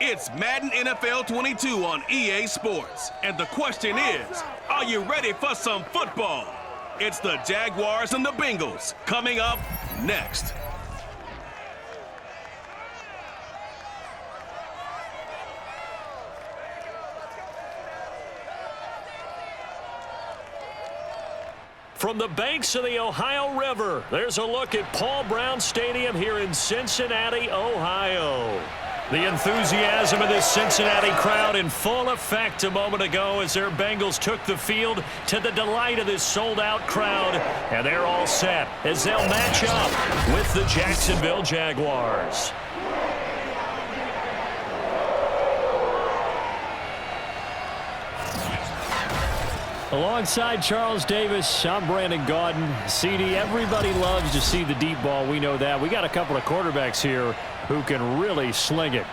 It's Madden NFL 22 on EA Sports. And the question is, are you ready for some football? It's the Jaguars and the Bengals coming up next. From the banks of the Ohio River, there's a look at Paul Brown Stadium here in Cincinnati, Ohio. The enthusiasm of this Cincinnati crowd in full effect a moment ago as their Bengals took the field to the delight of this sold-out crowd. And they're all set as they'll match up with the Jacksonville Jaguars. Alongside Charles Davis, I'm Brandon Gaudin. CD, everybody loves to see the deep ball. We know that. We got a couple of quarterbacks here who can really sling it.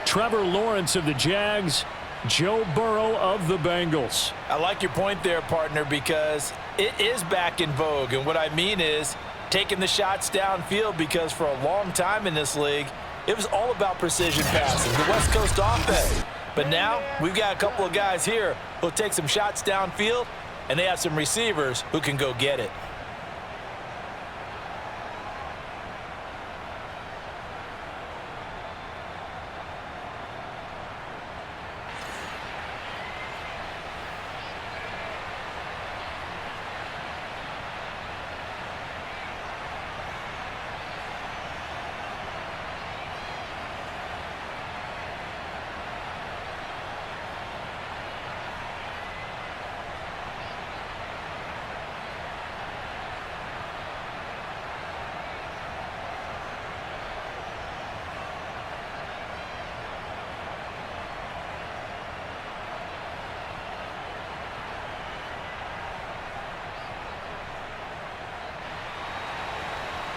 Trevor Lawrence of the Jags, Joe Burrow of the Bengals. I like your point there, partner, because it is back in vogue. And what I mean is taking the shots downfield, because for a long time in this league, it was all about precision passing, the West Coast offense. But now we've got a couple of guys here who'll take some shots downfield, and they have some receivers who can go get it.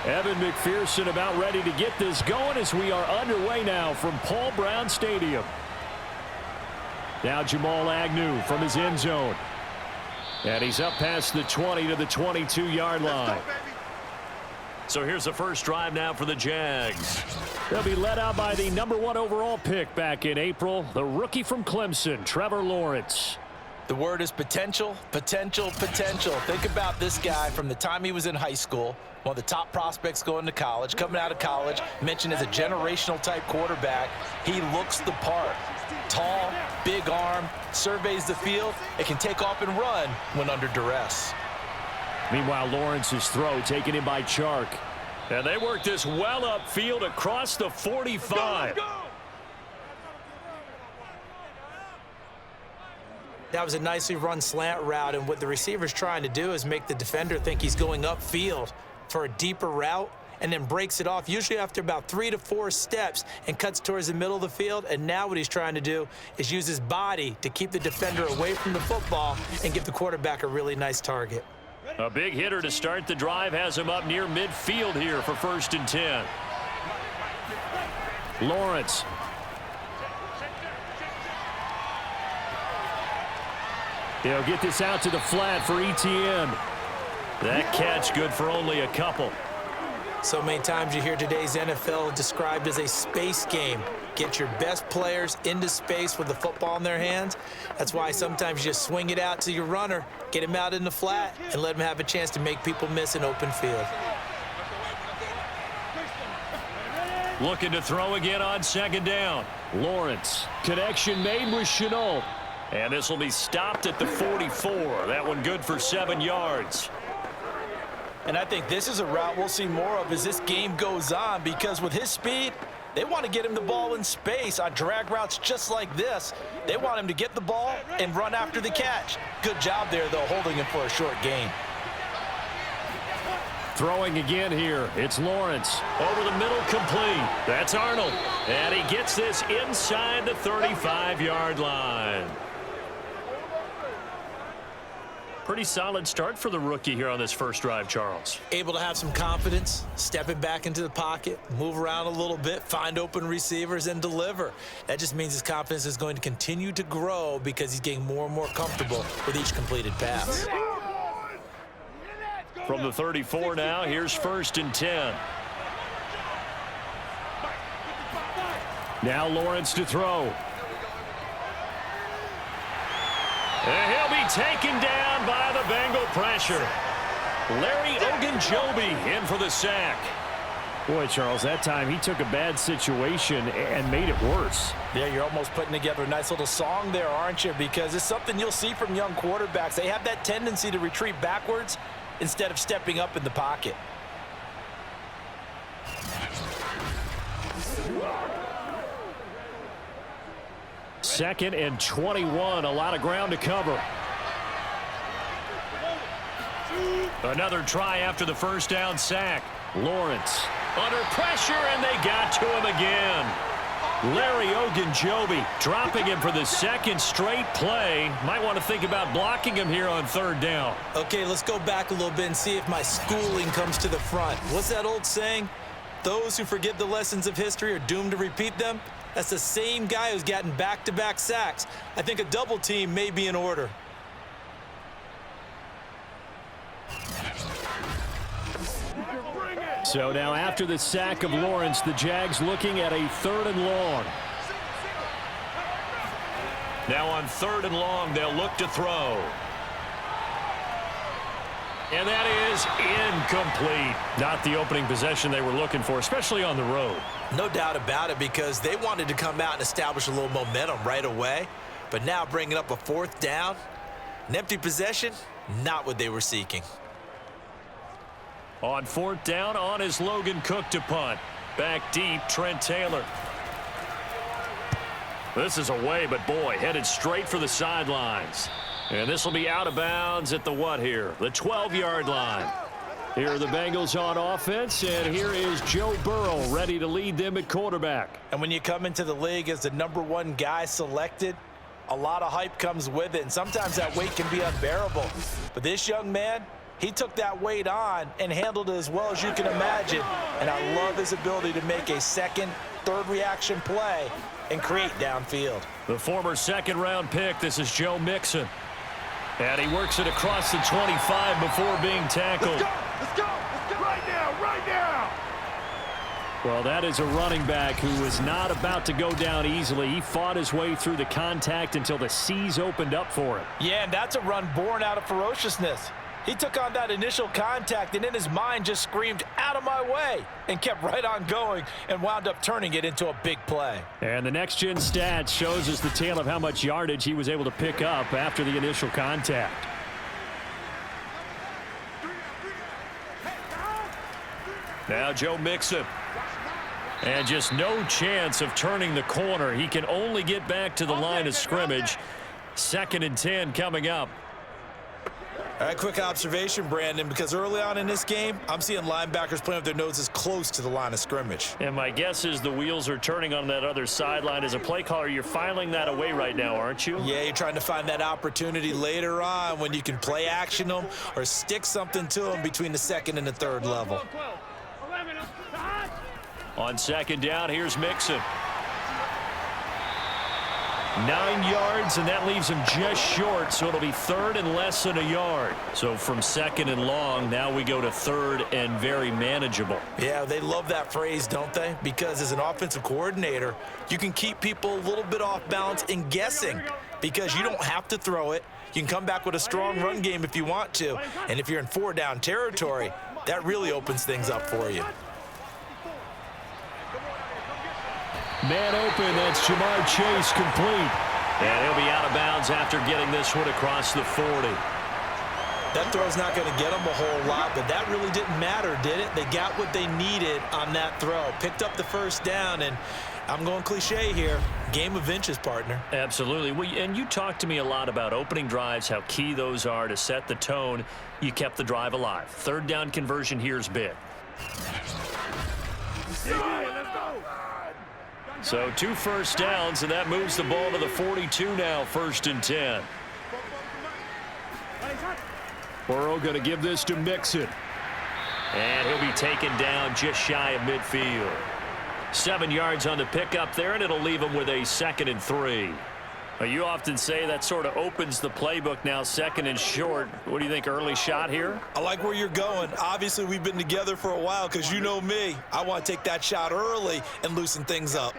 Evan McPherson about ready to get this going as we are underway now from Paul Brown Stadium. Now Jamal Agnew from his end zone. And he's up past the 20 to the 22-yard line. So here's the first drive now for the Jags. They'll be led out by the #1 overall pick back in April, the rookie from Clemson, Trevor Lawrence. The word is potential, potential, potential. Think about this guy from the time he was in high school, one of the top prospects going to college, coming out of college, mentioned as a generational type quarterback. He looks the part. Tall, big arm, surveys the field, and can take off and run when under duress. Meanwhile, Lawrence's throw taken in by Chark. And they work this well upfield across the 45. Go, go. That was a nicely run slant route, and what the receiver's trying to do is make the defender think he's going upfield for a deeper route, and then breaks it off, usually after about 3 to 4 steps, and cuts towards the middle of the field. And now what he's trying to do is use his body to keep the defender away from the football and give the quarterback a really nice target. A big hitter to start the drive has him up near midfield here for 1st and 10. Lawrence. He'll get this out to the flat for ETN. That catch good for only a couple. So many times you hear today's NFL described as a space game. Get your best players into space with the football in their hands. That's why sometimes you just swing it out to your runner, get him out in the flat, and let him have a chance to make people miss an open field. Looking to throw again on 2nd down. Lawrence. Connection made with Chenault. And this will be stopped at the 44. That one good for 7 yards. And I think this is a route we'll see more of as this game goes on, because with his speed, they want to get him the ball in space on drag routes just like this. They want him to get the ball and run after the catch. Good job there, though, holding him for a short gain. Throwing again here. It's Lawrence. Over the middle, complete. That's Arnold. And he gets this inside the 35-yard line. Pretty solid start for the rookie here on this first drive, Charles. Able to have some confidence, stepping back into the pocket, move around a little bit, find open receivers, and deliver. That just means his confidence is going to continue to grow because he's getting more and more comfortable with each completed pass. From the 34 now, here's 1st and 10. Now Lawrence to throw. And he'll be taken down by the Bengal pressure. Larry Ogunjobi in for the sack. Boy, Charles, that time he took a bad situation and made it worse. Yeah, you're almost putting together a nice little song there, aren't you? Because it's something you'll see from young quarterbacks. They have that tendency to retreat backwards instead of stepping up in the pocket. Second and 21, a lot of ground to cover. Another try after the first down sack. Lawrence under pressure, and they got to him again. Larry Ogunjobi dropping him for the second straight play. Might want to think about blocking him here on third down. Okay, let's go back a little bit and see if my schooling comes to the front. What's that old saying? Those who forget the lessons of history are doomed to repeat them. That's the same guy who's gotten back-to-back sacks. I think a double team may be in order. So now after the sack of Lawrence, the Jags looking at a third and long. Now on third and long, they'll look to throw. And that is incomplete. Not the opening possession they were looking for, especially on the road. No doubt about it, because they wanted to come out and establish a little momentum right away. But now bringing up a fourth down, an empty possession, not what they were seeking. On fourth down, on is Logan Cook to punt. Back deep, Trent Taylor. This is away, but boy, headed straight for the sidelines. And this will be out of bounds at the what here? The 12-yard line. Here are the Bengals on offense, and here is Joe Burrow ready to lead them at quarterback. And when you come into the league as the #1 guy selected, a lot of hype comes with it, and sometimes that weight can be unbearable. But this young man, he took that weight on and handled it as well as you can imagine. And I love his ability to make a second, third reaction play and create downfield. The former second-round pick, this is Joe Mixon. And he works it across the 25 before being tackled. Let's go, right now. Well, that is a running back who was not about to go down easily. He fought his way through the contact until the seas opened up for him. Yeah, and that's a run born out of ferociousness. He took on that initial contact and in his mind just screamed, "Out of my way," and kept right on going and wound up turning it into a big play. And the next-gen stat shows us the tale of how much yardage he was able to pick up after the initial contact. Now Joe Mixon. And just no chance of turning the corner. He can only get back to the line of scrimmage. 2nd and 10 coming up. All right, quick observation, Brandon, because early on in this game, I'm seeing linebackers playing with their noses close to the line of scrimmage. And my guess is the wheels are turning on that other sideline. As a play caller, you're filing that away right now, aren't you? Yeah, you're trying to find that opportunity later on when you can play action them or stick something to them between the second and the third level. On 2nd down, here's Mixon. 9 yards, and that leaves him just short, so it'll be 3rd and less than a yard. So from 2nd and long, now we go to 3rd and very manageable. Yeah, they love that phrase, don't they? Because as an offensive coordinator, you can keep people a little bit off balance and guessing because you don't have to throw it. You can come back with a strong run game if you want to. And if you're in 4-down territory, that really opens things up for you. Man open, that's Jamar Chase complete. And he'll be out of bounds after getting this one across the 40. That throw's not going to get them a whole lot, but that really didn't matter, did it? They got what they needed on that throw. Picked up the first down, and I'm going cliche here. Game of inches, partner. Absolutely. Well, and you talked to me a lot about opening drives, how key those are to set the tone. You kept the drive alive. 3rd down conversion here is big. So 2 first downs, and that moves the ball to the 42 now, 1st and 10. Burrow going to give this to Mixon. And he'll be taken down just shy of midfield. 7 yards on the pickup there, and it'll leave him with a 2nd and 3. You often say that sort of opens the playbook now, 2nd and short. What do you think, early shot here? I like where you're going. Obviously, we've been together for a while because you know me. I want to take that shot early and loosen things up.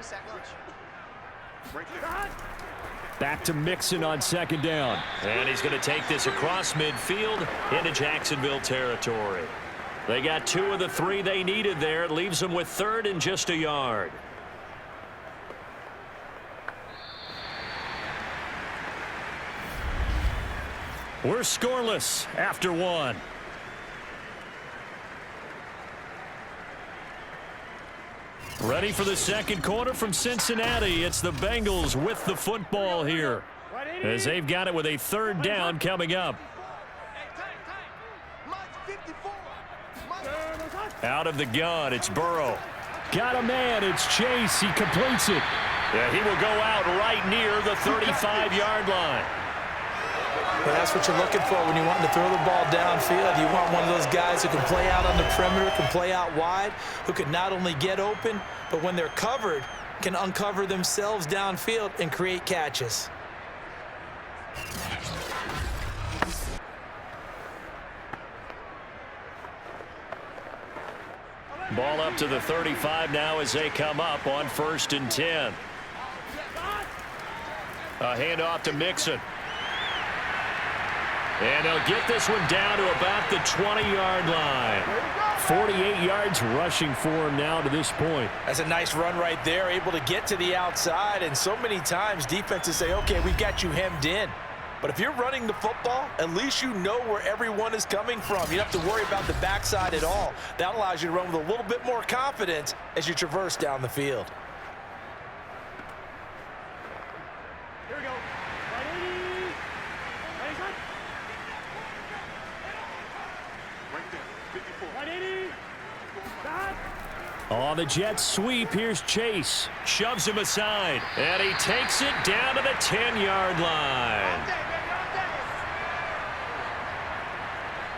Back to Mixon on second down. And he's going to take this across midfield into Jacksonville territory. They got 2 of the 3 they needed there. It leaves them with 3rd and just a yard. We're scoreless after 1. Ready for the second quarter from Cincinnati. It's the Bengals with the football here, as they've got it with a 3rd down coming up. Out of the gun, it's Burrow. Got a man, it's Chase. He completes it. Yeah, he will go out right near the 35-yard line. Well, that's what you're looking for when you want to throw the ball downfield. You want one of those guys who can play out on the perimeter, can play out wide, who can not only get open, but when they're covered, can uncover themselves downfield and create catches. Ball up to the 35 now as they come up on 1st and 10. A handoff to Mixon. And they'll get this one down to about the 20-yard line. 48 yards rushing for him now to this point. That's a nice run right there, able to get to the outside. And so many times defenses say, okay, we've got you hemmed in. But if you're running the football, at least you know where everyone is coming from. You don't have to worry about the backside at all. That allows you to run with a little bit more confidence as you traverse down the field. Here we go. On the jet sweep, here's Chase. Shoves him aside, and he takes it down to the 10-yard line.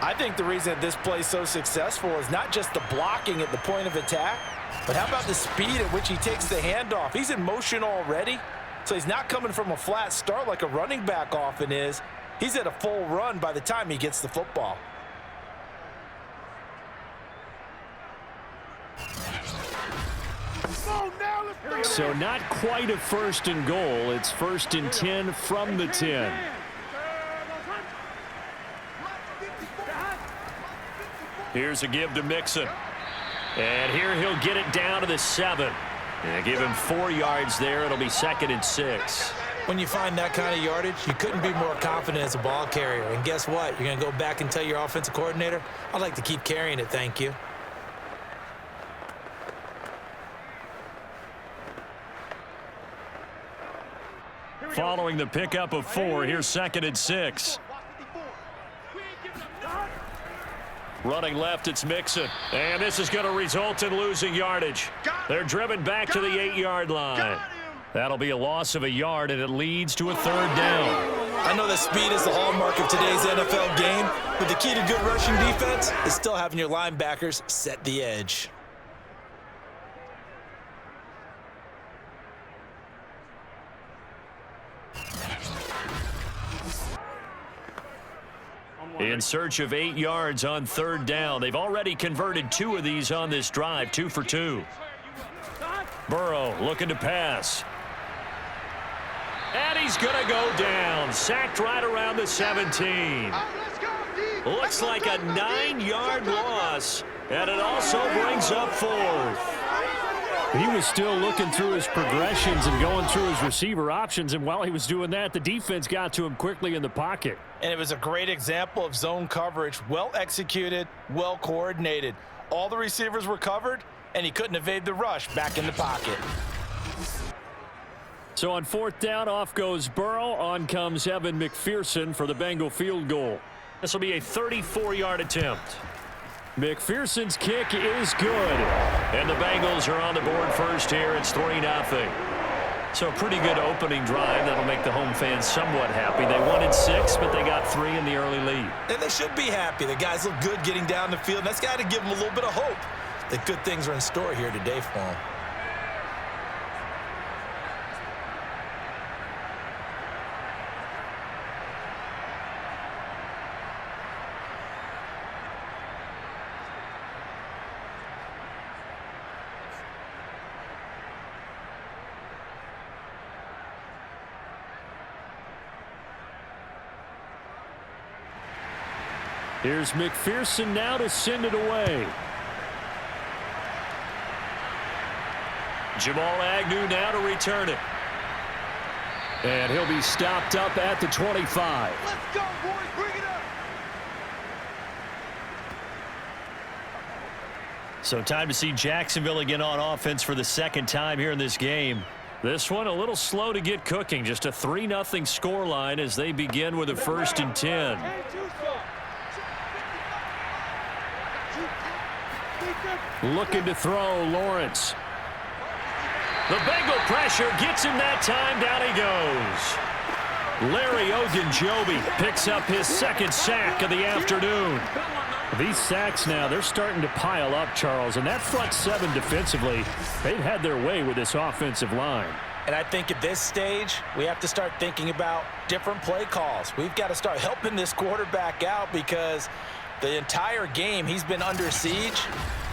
I think the reason that this play is so successful is not just the blocking at the point of attack, but how about the speed at which he takes the handoff? He's in motion already, so he's not coming from a flat start like a running back often is. He's at a full run by the time he gets the football. So not quite a 1st and goal. It's 1st and 10 from the 10. Here's a give to Mixon. And here he'll get it down to the 7. And give him 4 yards there. It'll be 2nd and 6. When you find that kind of yardage, you couldn't be more confident as a ball carrier. And guess what? You're going to go back and tell your offensive coordinator, I'd like to keep carrying it, thank you. Following the pickup of 4, here's 2nd and 6. Running left, it's Mixon. And this is going to result in losing yardage. They're driven back to the 8-yard line. That'll be a loss of a yard, and it leads to a 3rd down. I know that speed is the hallmark of today's NFL game, but the key to good rushing defense is still having your linebackers set the edge. In search of 8 yards on 3rd down. They've already converted 2 of these on this drive, 2 for 2. Burrow looking to pass. And he's going to go down. Sacked right around the 17. Looks like a 9-yard loss. And it also brings up 4th. He was still looking through his progressions and going through his receiver options, and while he was doing that, the defense got to him quickly in the pocket. And it was a great example of zone coverage, well executed, well coordinated. All the receivers were covered, and he couldn't evade the rush back in the pocket. So on 4th down, off goes Burrow. On comes Evan McPherson for the Bengal field goal. This will be a 34-yard attempt. McPherson's kick is good. And the Bengals are on the board first here. It's 3-0. So a pretty good opening drive. That'll make the home fans somewhat happy. They wanted 6, but they got 3 in the early lead. And they should be happy. The guys look good getting down the field. That's got to give them a little bit of hope that good things are in store here today for them. Here's McPherson now to send it away. Jamal Agnew now to return it. And he'll be stopped up at the 25. Let's go, boys. Bring it up. So time to see Jacksonville again on offense for the second time here in this game. This one a little slow to get cooking. Just a 3-0 scoreline as they begin with a 1st and 10. Looking to throw, Lawrence. The Bengal pressure gets him that time. Down he goes. Larry Ogunjobi picks up his 2nd sack of the afternoon. These sacks now, they're starting to pile up, Charles. And that front 7 defensively, they've had their way with this offensive line. And I think at this stage, we have to start thinking about different play calls. We've got to start helping this quarterback out because the entire game he's been under siege.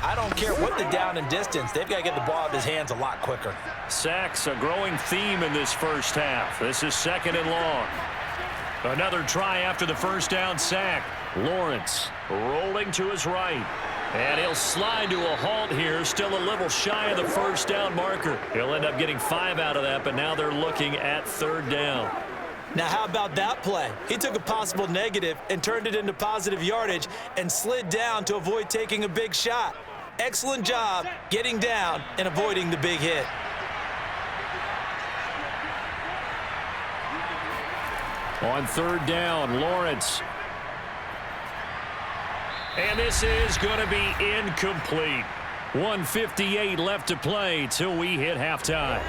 I don't care what the down and distance. They've got to get the ball out of his hands a lot quicker. Sacks, a growing theme in this first half. This is 2nd and long. Another try after the 1st down sack. Lawrence rolling to his right. And he'll slide to a halt here, still a little shy of the 1st down marker. He'll end up getting 5 out of that, but now they're looking at 3rd down. Now, how about that play? He took a possible negative and turned it into positive yardage and slid down to avoid taking a big shot. Excellent job getting down and avoiding the big hit. on 3rd down, Lawrence. And this is going to be incomplete. 1:58 left to play till we hit halftime.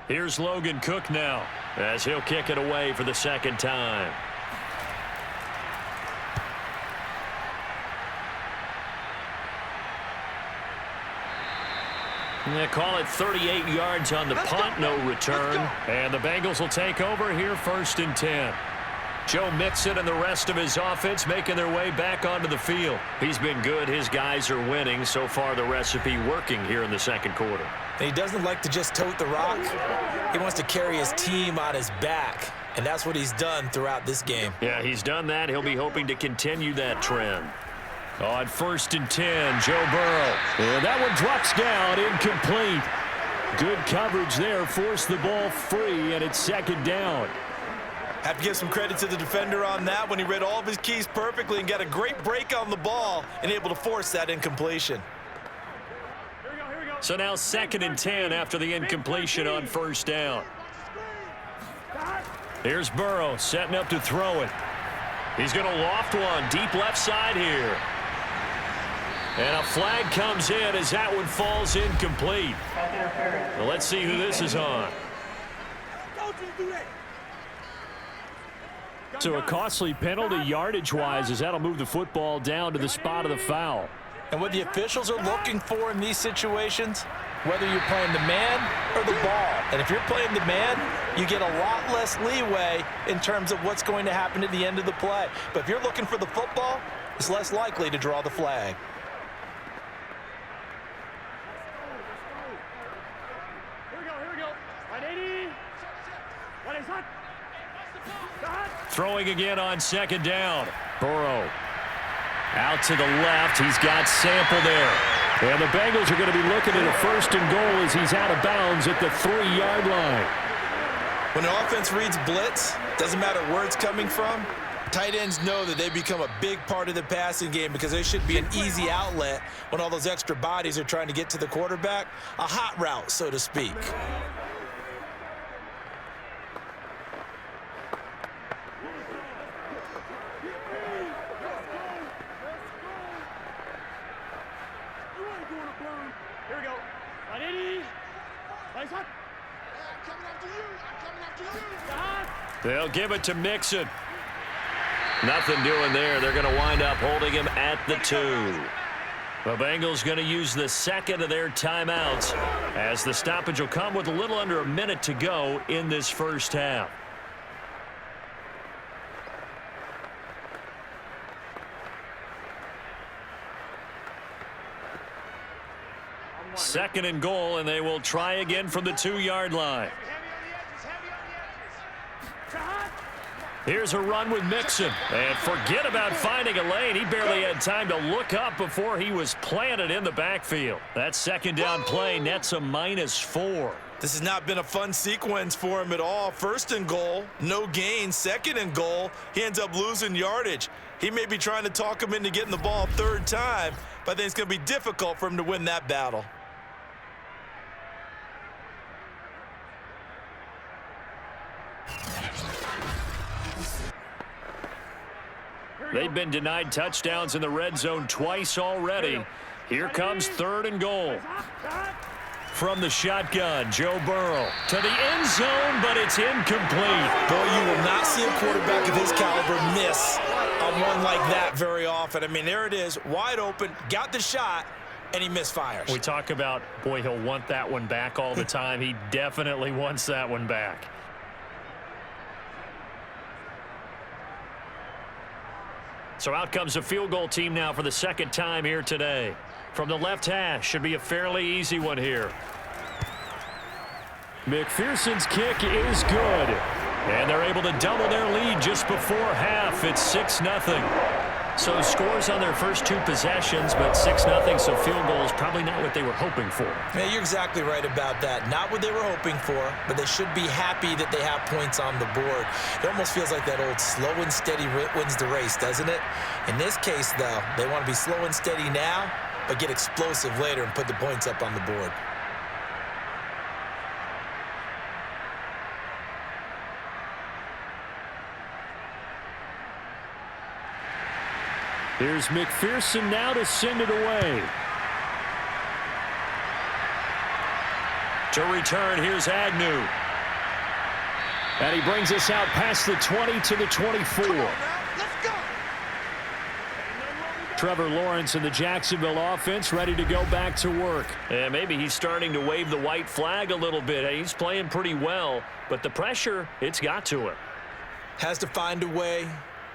Here's Logan Cook now as he'll kick it away for the 2nd time. They call it 38 yards on the punt, no return. And the Bengals will take over here 1st and 10. Joe Mixon and the rest of his offense making their way back onto the field. He's been good. His guys are winning. So far, the recipe working here in the 2nd quarter. And he doesn't like to just tote the rock. He wants to carry his team on his back. And that's what he's done throughout this game. Yeah, he's done that. He'll be hoping to continue that trend. On 1st and 10, Joe Burrow. And that one drops down, incomplete. Good coverage there, forced the ball free, and it's 2nd down. Have to give some credit to the defender on that when he read all of his keys perfectly and got a great break on the ball and able to force that incompletion. So now 2nd and 10 after the incompletion on 1st down. Here's Burrow setting up to throw it. He's going to loft one deep left side here. And a flag comes in as that one falls incomplete. Well, let's see who this is on. So a costly penalty yardage-wise as that'll move the football down to the spot of the foul. And what the officials are looking for in these situations, whether you're playing the man or the ball. And if you're playing the man, you get a lot less leeway in terms of what's going to happen at the end of the play. But if you're looking for the football, it's less likely to draw the flag. Throwing again on 2nd down. Burrow out to the left. He's got Sample there. And the Bengals are going to be looking at a 1st and goal as he's out of bounds at the 3-yard line. When an offense reads blitz, doesn't matter where it's coming from, tight ends know that they become a big part of the passing game because they should be an easy outlet when all those extra bodies are trying to get to the quarterback. A hot route, so to speak. Here we go. They'll give it to Mixon. Nothing doing there. They're going to wind up holding him at the 2. The Bengals going to use the 2nd of their timeouts as the stoppage will come with a little under a minute to go in this 1st half. 2nd and goal, and they will try again from the 2-yard line. Here's a run with Mixon. And forget about finding a lane. He barely had time to look up before he was planted in the backfield. That 2nd down play nets a -4. This has not been a fun sequence for him at all. 1st and goal, no gain. 2nd and goal, he ends up losing yardage. He may be trying to talk him into getting the ball 3rd time, but I think it's going to be difficult for him to win that battle. They've been denied touchdowns in the red zone twice already. Here comes 3rd and goal. From the shotgun, Joe Burrow to the end zone, but it's incomplete. Boy, you will not see a quarterback of his caliber miss on one like that very often. I mean, there it is, wide open, got the shot, and he misfires. We talk about, boy, he'll want that one back all the time. He definitely wants that one back. So out comes a field goal team now for the 2nd time here today. From the left hash, should be a fairly easy one here. McPherson's kick is good. And they're able to double their lead just before half. It's 6-0. So scores on their first 2 possessions, but 6-0, so field goal is probably not what they were hoping for. Man, you're exactly right about that. Not what they were hoping for, but they should be happy that they have points on the board. It almost feels like that old slow and steady wins the race, doesn't it? In this case, though, they want to be slow and steady now, but get explosive later and put the points up on the board. Here's McPherson now to send it away. To return, here's Agnew. And he brings us out past the 20 to the 24. Trevor Lawrence and the Jacksonville offense ready to go back to work. And maybe he's starting to wave the white flag a little bit. He's playing pretty well, but the pressure, it's got to him. Has to find a way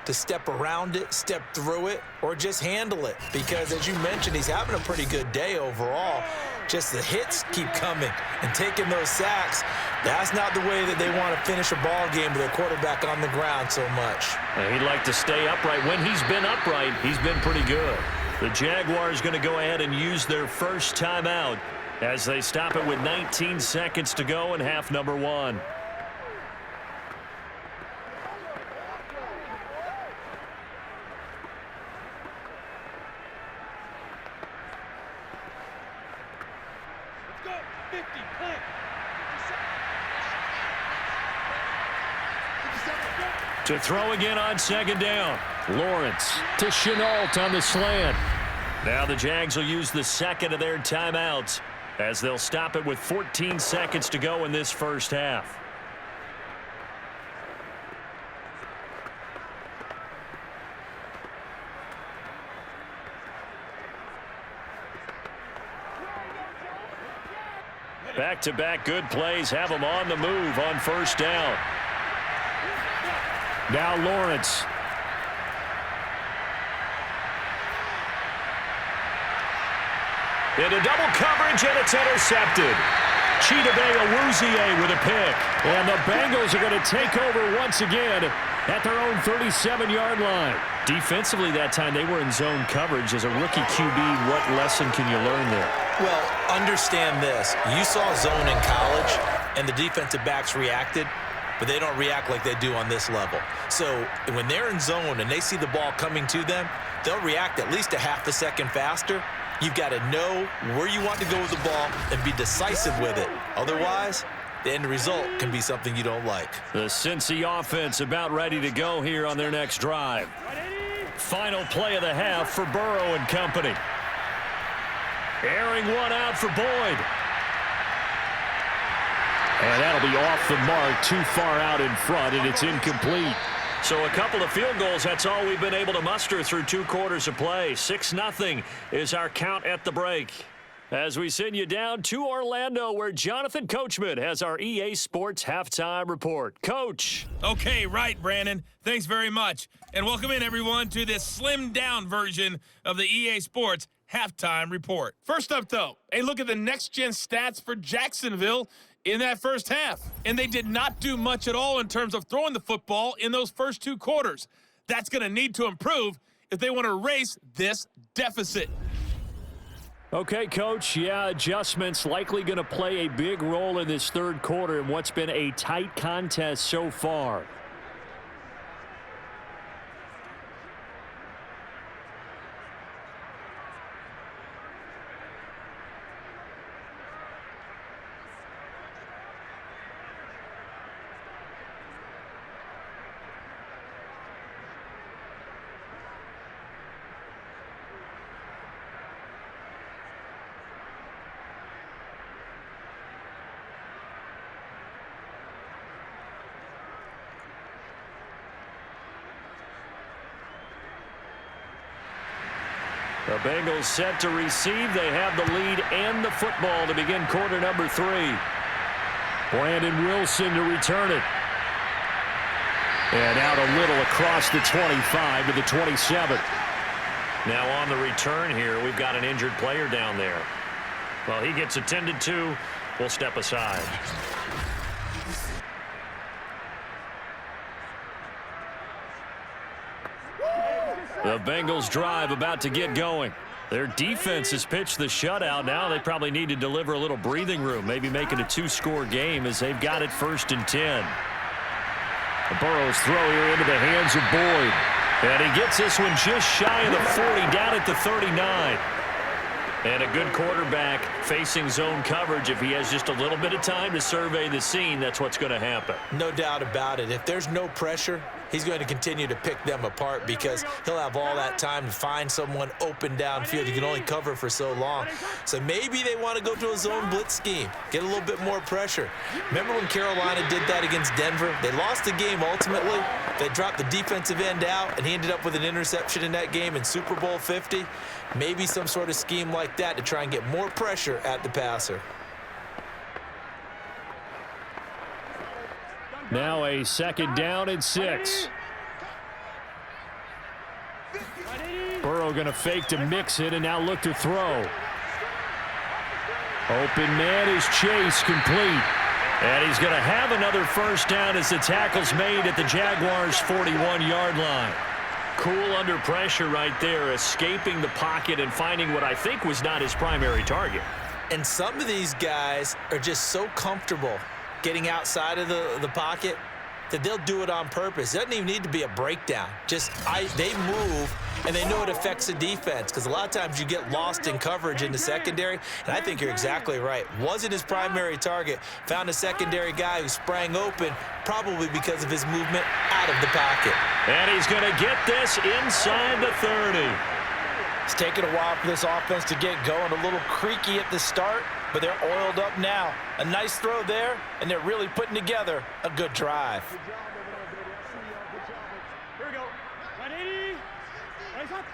to step around it, step through it, or just handle it. Because, as you mentioned, he's having a pretty good day overall. Just the hits keep coming and taking those sacks. That's not the way that they want to finish a ball game with their quarterback on the ground so much. And he'd like to stay upright. When he's been upright, he's been pretty good. The Jaguars going to go ahead and use their first timeout as they stop it with 19 seconds to go in half number 1. To throw again on 2nd down. Lawrence to Chenault on the slant. Now the Jags will use the 2nd of their timeouts as they'll stop it with 14 seconds to go in this first half. Back-to-back good plays have them on the move on 1st down. Now Lawrence. Into double coverage, and it's intercepted. Chidobe Awuzie with a pick. And the Bengals are going to take over once again at their own 37-yard line. Defensively that time, they were in zone coverage. As a rookie QB, what lesson can you learn there? Well, understand this. You saw zone in college, and the defensive backs reacted, but they don't react like they do on this level. So when they're in zone and they see the ball coming to them, they'll react at least a half a second faster. You've got to know where you want to go with the ball and be decisive with it. Otherwise, the end result can be something you don't like. The Cincy offense about ready to go here on their next drive. Final play of the half for Burrow and company. Airing one out for Boyd. And that'll be off the mark, too far out in front, and it's incomplete. So a couple of field goals, that's all we've been able to muster through 2 quarters of play. 6-0 is our count at the break. As we send you down to Orlando, where Jonathan Coachman has our EA Sports Halftime Report. Coach. Okay, right, Brandon. Thanks very much. And welcome in, everyone, to this slimmed-down version of the EA Sports Halftime Report. First up, though, a look at the next-gen stats for Jacksonville in that first half. And they did not do much at all in terms of throwing the football in those first two quarters. That's going to need to improve if they want to erase this deficit. Okay, Coach, adjustments likely going to play a big role in this third quarter in what's been a tight contest so far. The Bengals set to receive. They have the lead and the football to begin quarter number 3. Brandon Wilson to return it. And out a little across the 25 to the 27. Now on the return here, we've got an injured player down there. Well, he gets attended to. We'll step aside. The Bengals drive about to get going. Their defense has pitched the shutout. Now they probably need to deliver a little breathing room, maybe make it a 2-score game as they've got it 1st and 10. The Burrow's throw here into the hands of Boyd. And he gets this one just shy of the 40, down at the 39. And a good quarterback facing zone coverage. If he has just a little bit of time to survey the scene, that's what's going to happen. No doubt about it. If there's no pressure, he's going to continue to pick them apart because he'll have all that time to find someone open downfield. You can only cover for so long. So maybe they want to go to a zone blitz scheme, get a little bit more pressure. Remember when Carolina did that against Denver? They lost the game ultimately. They dropped the defensive end out, and he ended up with an interception in that game in Super Bowl 50. Maybe some sort of scheme like that to try and get more pressure at the passer. Now a 2nd down and 6. Burrow going to fake to mix it and now look to throw. Open man is Chase, complete. And he's going to have another 1st down as the tackle's made at the Jaguars' 41-yard line. Cool under pressure right there, escaping the pocket and finding what I think was not his primary target. And some of these guys are just so comfortable getting outside of the pocket that they'll do it on purpose. It doesn't even need to be a breakdown. Just they move, and they know it affects the defense because a lot of times you get lost in coverage in the secondary, and I think you're exactly right. Wasn't his primary target. Found a secondary guy who sprang open, probably because of his movement out of the pocket. And he's going to get this inside the 30. It's taken a while for this offense to get going. A little creaky at the start, but they're oiled up now. A nice throw there, and they're really putting together a good drive. Here we go. 180. Nice up.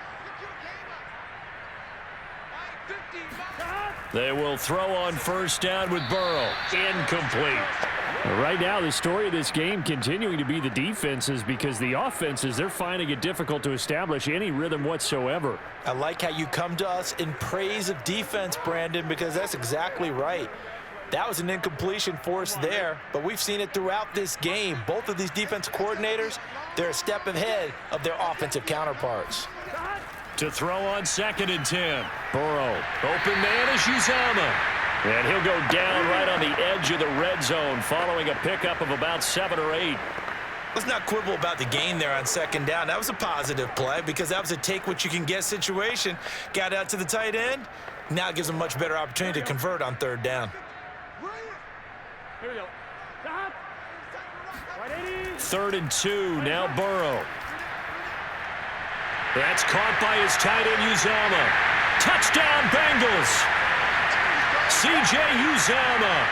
They will throw on 1st down with Burrow. Incomplete. Right now, the story of this game continuing to be the defenses because the offenses, they're finding it difficult to establish any rhythm whatsoever. I like how you come to us in praise of defense, Brandon, because that's exactly right. That was an incompletion force there, but we've seen it throughout this game. Both of these defense coordinators, they're a step ahead of their offensive counterparts. To throw on 2nd and 10. Burrow. Open man is Uzomah. And he'll go down right on the edge of the red zone following a pickup of about 7 or 8. Let's not quibble about the gain there on 2nd down. That was a positive play because that was a take-what-you-can-get situation. Got out to the tight end. Now it gives them a much better opportunity to convert on 3rd down. Here we go. 3rd and 2. Now Burrow. That's caught by his tight end, Uzomah. Touchdown, Bengals. C.J. Uzomah,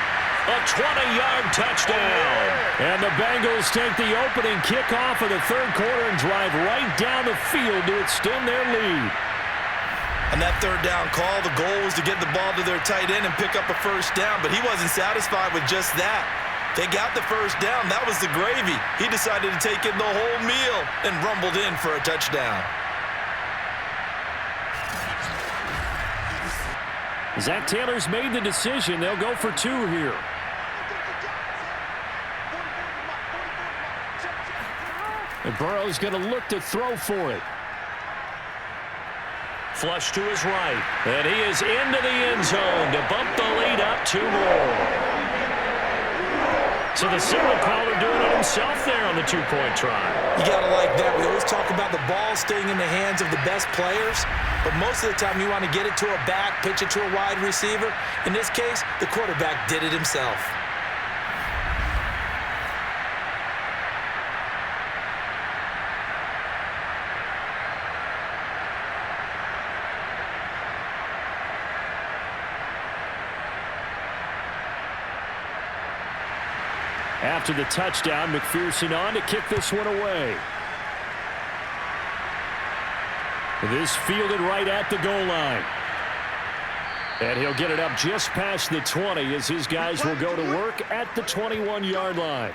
a 20-yard touchdown. And the Bengals take the opening kickoff of the 3rd quarter and drive right down the field to extend their lead. On that third down call, the goal was to get the ball to their tight end and pick up a first down, but he wasn't satisfied with just that. They got the first down. That was the gravy. He decided to take in the whole meal and rumbled in for a touchdown. Zach Taylor's made the decision. They'll go for 2 here. And Burrow's going to look to throw for it. Flush to his right. And he is into the end zone to bump the lead up 2 more. So the signal caller doing it himself there on the 2-point try. You got to like that. We always talk about the ball staying in the hands of the best players, but most of the time you want to get it to a back, pitch it to a wide receiver. In this case, the quarterback did it himself. After the touchdown, McPherson on to kick this one away. This fielded right at the goal line. And he'll get it up just past the 20 as his guys will go to work at the 21-yard line.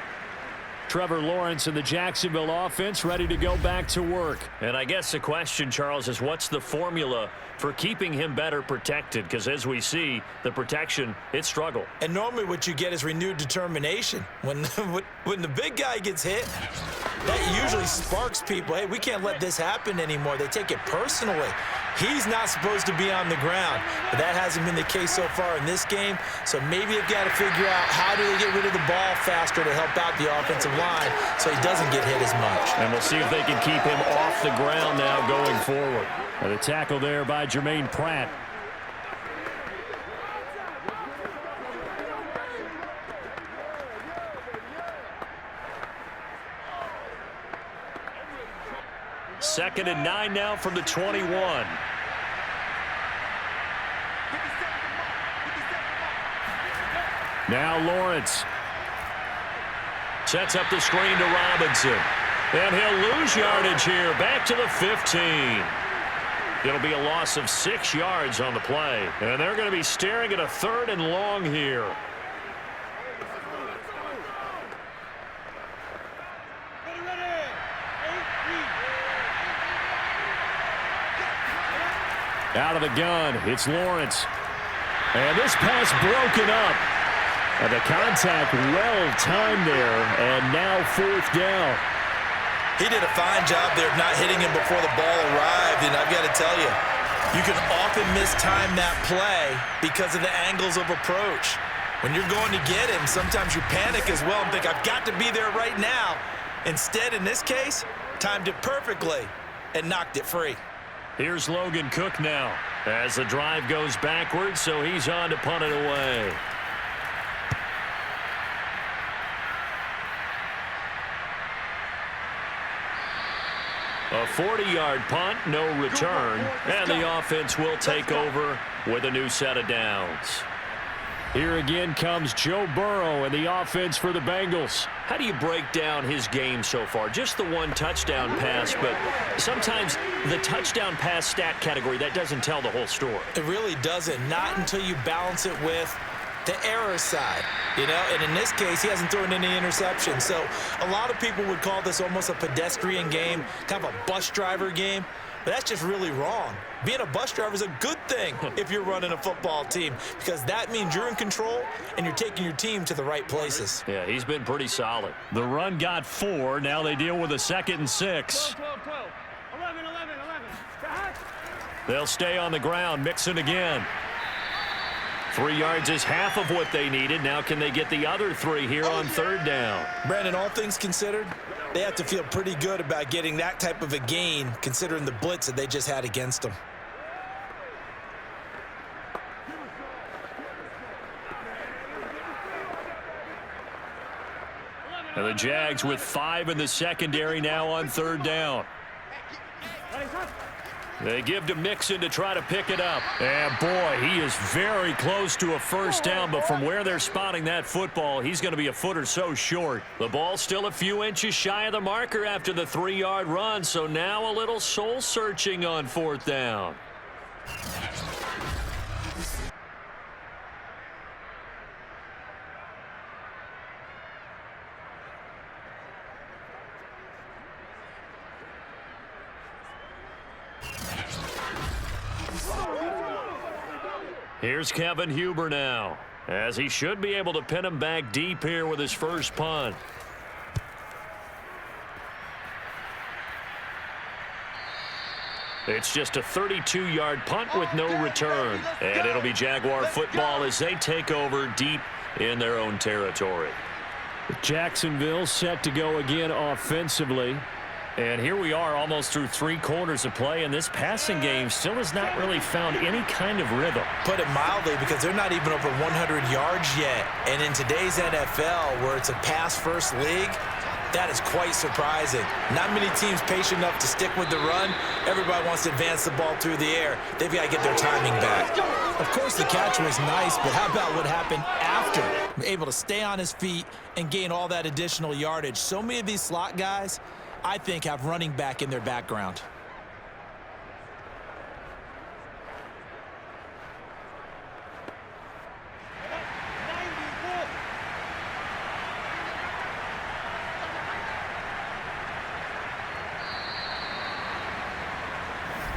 Trevor Lawrence and the Jacksonville offense ready to go back to work. And I guess the question, Charles, is what's the formula for keeping him better protected? Because as we see, the protection, it struggled. And normally what you get is renewed determination. When the big guy gets hit, that usually sparks people. Hey, we can't let this happen anymore. They take it personally. He's not supposed to be on the ground, but that hasn't been the case so far in this game. So maybe they've got to figure out how do they get rid of the ball faster to help out the offensive line so he doesn't get hit as much. And we'll see if they can keep him off the ground now going forward. And the tackle there by Jermaine Pratt. Second and 9 now from the 21. Now Lawrence. Sets up the screen to Robinson. And he'll lose yardage here. Back to the 15. It'll be a loss of 6 yards on the play. And they're going to be staring at a 3rd and long here. Out of the gun, it's Lawrence. And this pass broken up. And the contact well-timed there, and now 4th down. He did a fine job there of not hitting him before the ball arrived, and I've got to tell you, you can often mistime that play because of the angles of approach. When you're going to get him, sometimes you panic as well and think, I've got to be there right now. Instead, in this case, timed it perfectly and knocked it free. Here's Logan Cook now as the drive goes backwards, so he's on to punt it away. A 40-yard punt, no return, and the offense will take over with a new set of downs. Here again comes Joe Burrow and the offense for the Bengals. How do you break down his game so far? Just the 1 touchdown pass, but sometimes the touchdown pass stat category, that doesn't tell the whole story. It really doesn't, not until you balance it with the error side, and in this case, he hasn't thrown any interceptions. So a lot of people would call this almost a pedestrian game, kind of a bus driver game, but that's just really wrong. Being a bus driver is a good thing if you're running a football team because that means you're in control and you're taking your team to the right places. Yeah, he's been pretty solid. The run got 4. Now they deal with a 2nd and 6. 12, 11. They'll stay on the ground, Mixon again. 3 yards is half of what they needed. Now can they get the other 3 here on 3rd down? Brandon, all things considered, they have to feel pretty good about getting that type of a gain considering the blitz that they just had against them. And the Jags with 5 in the secondary now on 3rd down. They give to Mixon to try to pick it up. And boy, he is very close to a 1st down, but from where they're spotting that football, he's going to be a foot or so short. The ball's still a few inches shy of the marker after the 3-yard run, so now a little soul-searching on 4th down. Here's Kevin Huber now, as he should be able to pin him back deep here with his first punt. It's just a 32-yard punt with no return. And it'll be Jaguar football as they take over deep in their own territory. Jacksonville set to go again offensively. And here we are almost through 3 quarters of play, and this passing game still has not really found any kind of rhythm. Put it mildly, because they're not even over 100 yards yet. And in today's NFL, where it's a pass-first league, that is quite surprising. Not many teams patient enough to stick with the run. Everybody wants to advance the ball through the air. They've got to get their timing back. Of course, the catch was nice, but how about what happened after? Able to stay on his feet and gain all that additional yardage. So many of these slot guys, I think, have running back in their background.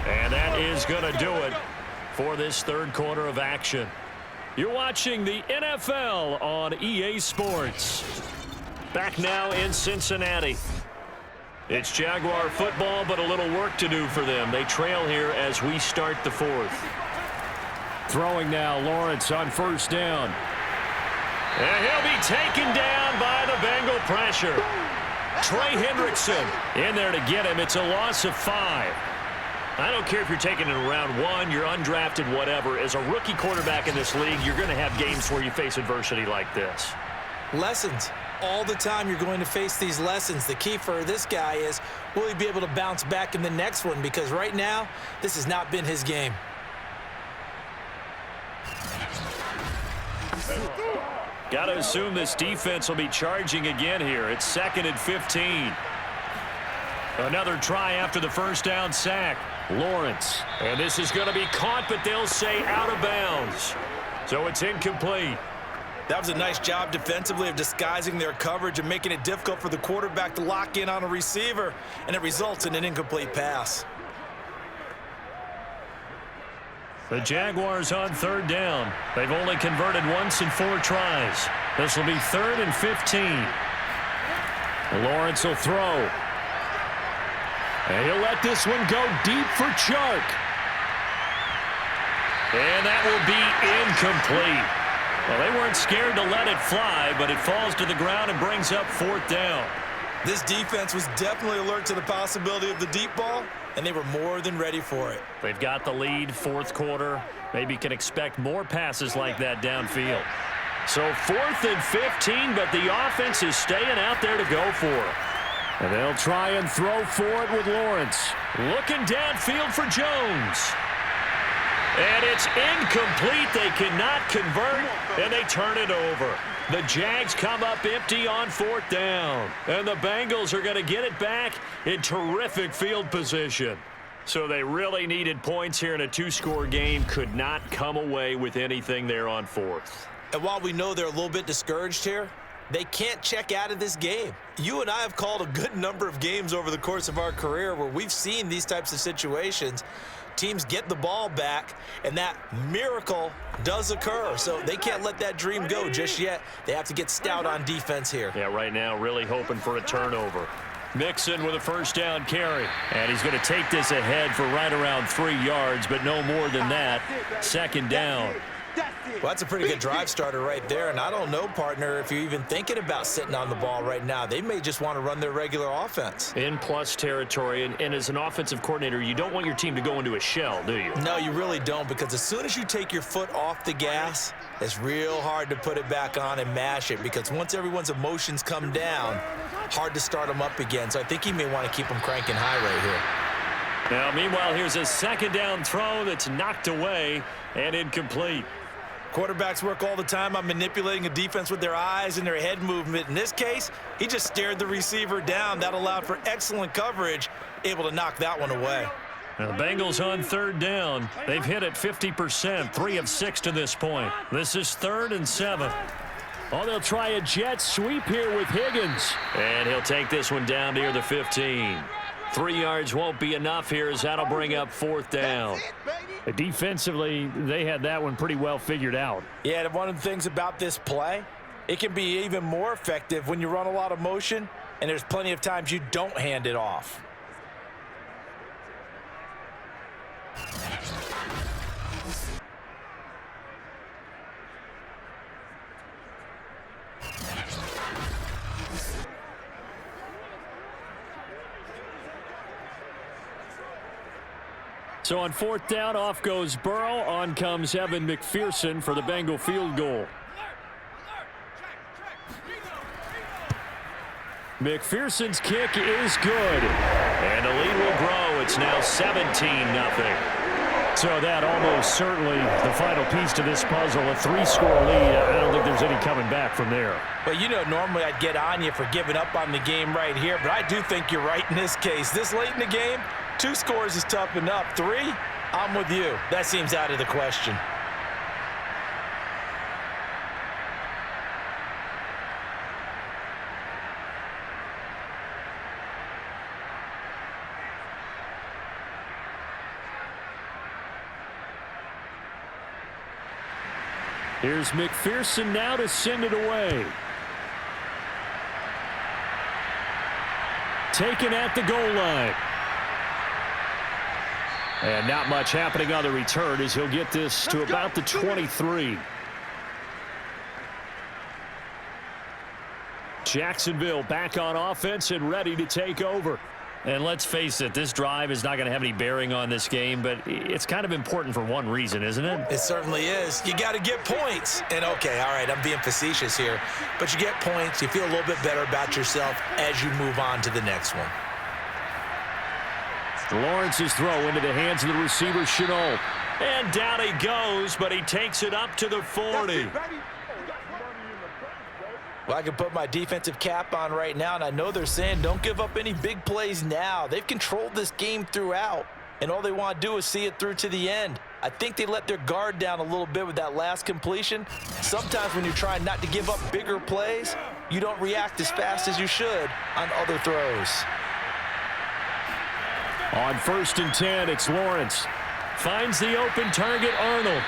And that is going to do it for this third quarter of action. You're watching the NFL on EA Sports. Back now in Cincinnati. It's Jaguar football, but a little work to do for them. They trail here as we start the fourth. Throwing now, Lawrence on first down. And he'll be taken down by the Bengal pressure. Trey Hendrickson in there to get him. It's a loss of 5. I don't care if you're taking it in round 1, you're undrafted, whatever. As a rookie quarterback in this league, you're going to have games where you face adversity like this. Lessons. All the time you're going to face these lessons. The key for this guy is, will he be able to bounce back in the next one? Because right now, this has not been his game. Got to assume this defense will be charging again here. It's 2nd and 15. Another try after the first down sack. Lawrence. And this is going to be caught, but they'll say out of bounds. So it's incomplete. That was a nice job defensively of disguising their coverage and making it difficult for the quarterback to lock in on a receiver, and it results in an incomplete pass. The Jaguars on third down. They've only converted once in 4 tries. This will be 3rd and 15. Lawrence will throw. And he'll let this one go deep for Chark. And that will be incomplete. Well, they weren't scared to let it fly, but it falls to the ground and brings up 4th down. This defense was definitely alert to the possibility of the deep ball, and they were more than ready for it. They've got the lead, 4th quarter. Maybe can expect more passes like that downfield. So 4th and 15, but the offense is staying out there to go for it. And they'll try and throw for it with Lawrence. Looking downfield for Jones. And it's incomplete. They cannot convert, and they turn it over. The Jags come up empty on 4th down. And the Bengals are going to get it back in terrific field position. So they really needed points here in a 2-score game. Could not come away with anything there on 4th. And while we know they're a little bit discouraged here, they can't check out of this game. You and I have called a good number of games over the course of our career where we've seen these types of situations. Teams get the ball back, and that miracle does occur. So they can't let that dream go just yet. They have to get stout on defense here. Yeah, right now really hoping for a turnover. Mixon with a first down carry. And he's going to take this ahead for right around 3 yards, but no more than that. 2nd down. Well, that's a pretty good drive starter right there. And I don't know, partner, if you're even thinking about sitting on the ball right now. They may just want to run their regular offense. In plus territory. And as an offensive coordinator, you don't want your team to go into a shell, do you? No, you really don't, because as soon as you take your foot off the gas, it's real hard to put it back on and mash it, because once everyone's emotions come down, hard to start them up again. So I think he may want to keep them cranking high right here. Now, meanwhile, here's a 2nd down throw that's knocked away and incomplete. Quarterbacks work all the time on manipulating a defense with their eyes and their head movement. In this case, he just stared the receiver down. That allowed for excellent coverage, able to knock that one away. Now the Bengals on third down. They've hit it 50%, 3 of 6 to this point. This is 3rd and 7. Oh, they'll try a jet sweep here with Higgins. And he'll take this one down near the 15. 3 yards won't be enough here as that'll bring up 4th down. Defensively, they had that one pretty well figured out. Yeah, and one of the things about this play, it can be even more effective when you run a lot of motion, and there's plenty of times you don't hand it off. So on 4th down, off goes Burrow. On comes Evan McPherson for the Bengal field goal. McPherson's kick is good. And the lead will grow. It's now 17-0. So that almost certainly the final piece to this puzzle, a 3-score lead. I don't think there's any coming back from there. Well, you know, normally I'd get on you for giving up on the game right here, but I do think you're right in this case. This late in the game, 2 scores is tough enough. 3, I'm with you. That seems out of the question. Here's McPherson now to send it away. Taken at the goal line. And not much happening on the return as he'll get this to about the 23. Jacksonville back on offense and ready to take over. And let's face it, this drive is not going to have any bearing on this game, but it's kind of important for one reason, isn't it? It certainly is. You got to get points. And, okay, all right, I'm being facetious here, but you get points. You feel a little bit better about yourself as you move on to the next one. Lawrence's throw into the hands of the receiver, Chenault. And down he goes, but he takes it up to the 40. Well, I can put my defensive cap on right now, and I know they're saying don't give up any big plays now. They've controlled this game throughout, and all they want to do is see it through to the end. I think they let their guard down a little bit with that last completion. Sometimes when you're trying not to give up bigger plays, you don't react as fast as you should on other throws. On 1st and 10, it's Lawrence. Finds the open target, Arnold.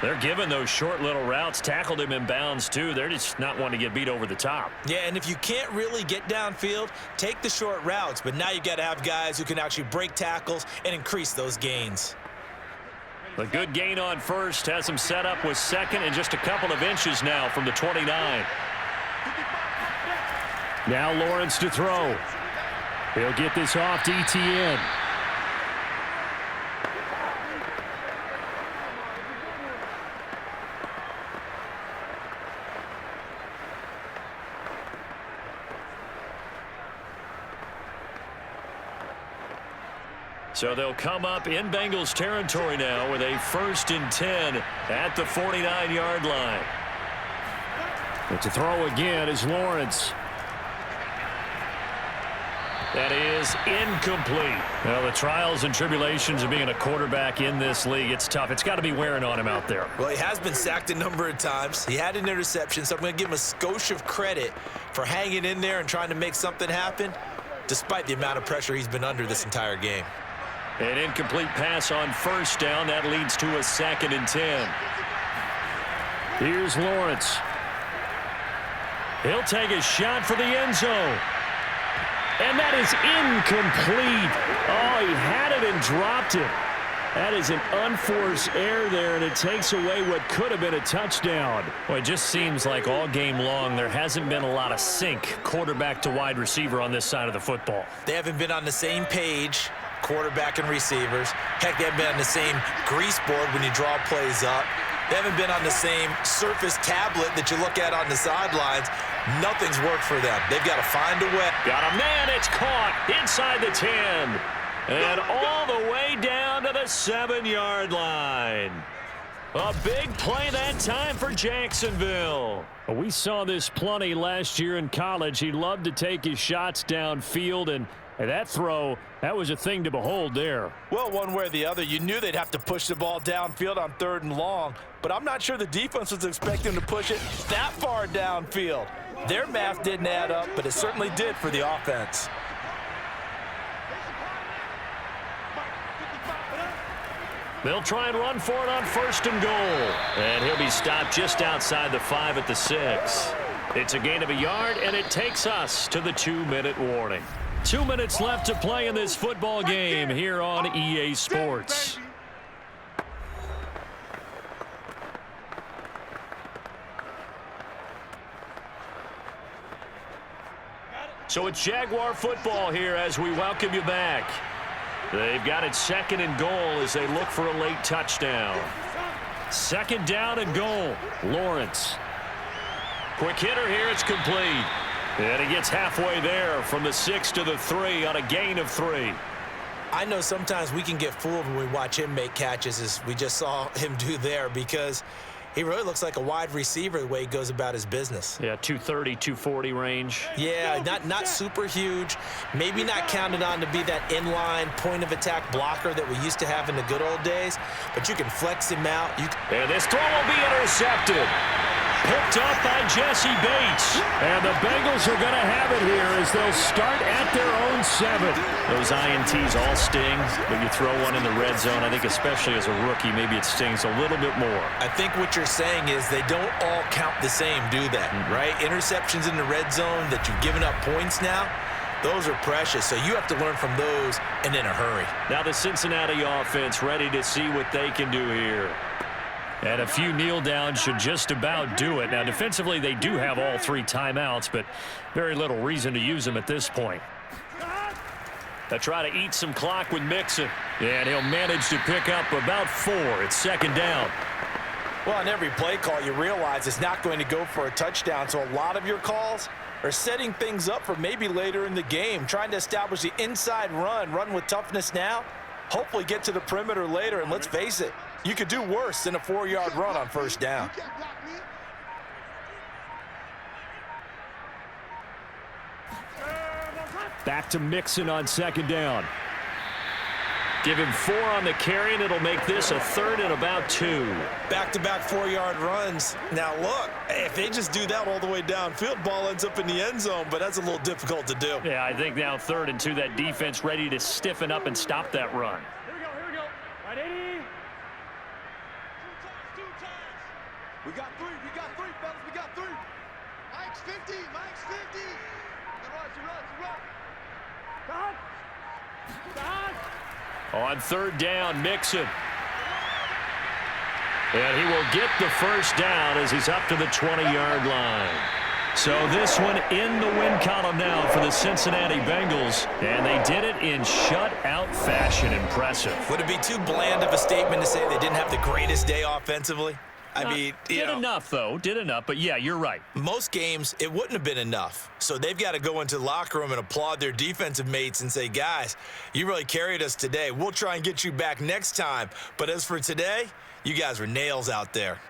They're giving those short little routes. Tackled him in bounds, too. They're just not wanting to get beat over the top. Yeah, and if you can't really get downfield, take the short routes. But now you've got to have guys who can actually break tackles and increase those gains. A good gain on 1st. Has him set up with 2nd and just a couple of inches now from the 29. Now Lawrence to throw. He'll get this off to Etienne. So they'll come up in Bengals territory now with a 1st and 10 at the 49-yard line. But to throw again is Lawrence. That is incomplete. Well, the trials and tribulations of being a quarterback in this league, it's tough. It's got to be wearing on him out there. Well, he has been sacked a number of times. He had an interception, so I'm going to give him a skosh of credit for hanging in there and trying to make something happen, despite the amount of pressure he's been under this entire game. An incomplete pass on 1st down. That leads to a 2nd and 10. Here's Lawrence. He'll take a shot for the end zone. And that is incomplete. Oh, he had it and dropped it. That is an unforced error there, and it takes away what could have been a touchdown. Well, it just seems like all game long there hasn't been a lot of sync quarterback to wide receiver on this side of the football. They haven't been on the same page, quarterback and receivers. Heck, they haven't been on the same grease board when you draw plays up. They haven't been on the same surface tablet that you look at on the sidelines. Nothing's worked for them. They've got to find a way. Got a man. It's caught inside the 10. And all the way down to the 7-yard line. A big play that time for Jacksonville. We saw this plenty last year in college. He loved to take his shots downfield, and And that throw, that was a thing to behold there. Well, one way or the other, you knew they'd have to push the ball downfield on 3rd and long, but I'm not sure the defense was expecting to push it that far downfield. Their math didn't add up, but it certainly did for the offense. They'll try and run for it on 1st and goal. And he'll be stopped just outside the 5 at the 6. It's a gain of a yard, and it takes us to the 2-minute warning. 2 minutes left to play in this football game here on EA Sports. So it's Jaguar football here as we welcome you back. They've got it 2nd and goal as they look for a late touchdown. 2nd down and goal. Lawrence. Quick hitter here. It's complete. And he gets halfway there from the 6 to the 3 on a gain of 3. I know sometimes we can get fooled when we watch him make catches, as we just saw him do there, because he really looks like a wide receiver the way he goes about his business. Yeah, 230, 240 range. Yeah, not super huge. Maybe not counted on to be that inline point-of-attack blocker that we used to have in the good old days, but you can flex him out. And this throw will be intercepted. Picked up by Jesse Bates. And the Bengals are going to have it here as they'll start at their own 7. Those INTs all sting, but you throw one in the red zone, I think especially as a rookie, maybe it stings a little bit more. I think what you're saying is they don't all count the same, do they? Right? Interceptions in the red zone that you've given up points now, those are precious, so you have to learn from those and in a hurry. Now the Cincinnati offense ready to see what they can do here. And a few kneel downs should just about do it. Now, defensively, they do have all 3 timeouts, but very little reason to use them at this point. They try to eat some clock with Mixon. And he'll manage to pick up about 4. It's 2nd down. Well, on every play call, you realize it's not going to go for a touchdown, so a lot of your calls are setting things up for maybe later in the game, trying to establish the inside run with toughness now, hopefully get to the perimeter later, and let's face it, you could do worse than a 4-yard run on 1st down. Back to Mixon on 2nd down. Give him 4 on the carry, and it'll make this a 3rd and about 2. Back-to-back 4-yard runs. Now, look, if they just do that all the way downfield, ball ends up in the end zone, but that's a little difficult to do. Yeah, I think now 3rd and 2, that defense ready to stiffen up and stop that run. Here we go. Right, 80. Two times. We got three, fellas, we got 3. Mike's 50. He runs. Done. On 3rd down, Mixon. And he will get the 1st down as he's up to the 20-yard line. So this one in the win column now for the Cincinnati Bengals. And they did it in shutout fashion. Impressive. Would it be too bland of a statement to say they didn't have the greatest day offensively? I mean, did enough, though. Did enough. But, yeah, you're right. Most games, it wouldn't have been enough. So they've got to go into the locker room and applaud their defensive mates and say, guys, you really carried us today. We'll try and get you back next time. But as for today, you guys were nails out there.